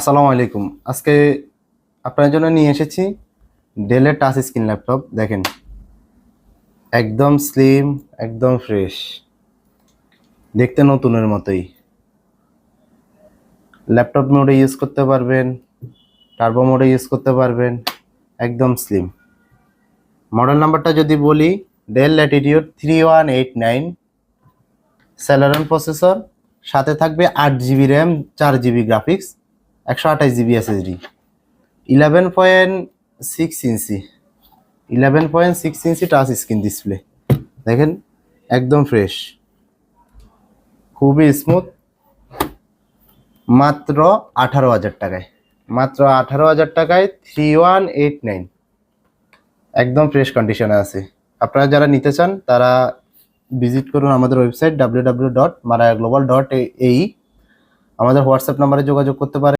আসসালামু আলাইকুম। আজকে আপনার জন্য নিয়ে এসেছি ডেলের টাচ স্ক্রিন ল্যাপটপ। দেখেন, একদম স্লিম, একদম ফ্রেশ, দেখতে নতুনের মতোই। ল্যাপটপ মোডে ইউজ করতে পারবেন, টার্বো মোডে ইউজ করতে পারবেন, একদম স্লিম। মডেল নাম্বারটা যদি বলি, ডেল ল্যাটিটিউড 3189, সেলেরন প্রসেসর, সাথে থাকবে 8 GB RAM, 4 GB graphics, 128 GB SSD, 11.6 ইঞ্চি 11.6 ইঞ্চি টাচ স্ক্রিন ডিসপ্লে। দেখেন, একদম ফ্রেশ, খুবই স্মুথ। মাত্র 18,000 টাকায়, মাত্র 18,000 টাকায় 3189, একদম ফ্রেশ কন্ডিশনে আছে। আপনারা যারা নিতে চান তারা ভিজিট করুন আমাদের ওয়েবসাইট www.marayaglobal.ae। আমাদের হোয়াটসঅ্যাপ নাম্বারে যোগাযোগ করতে পারেন।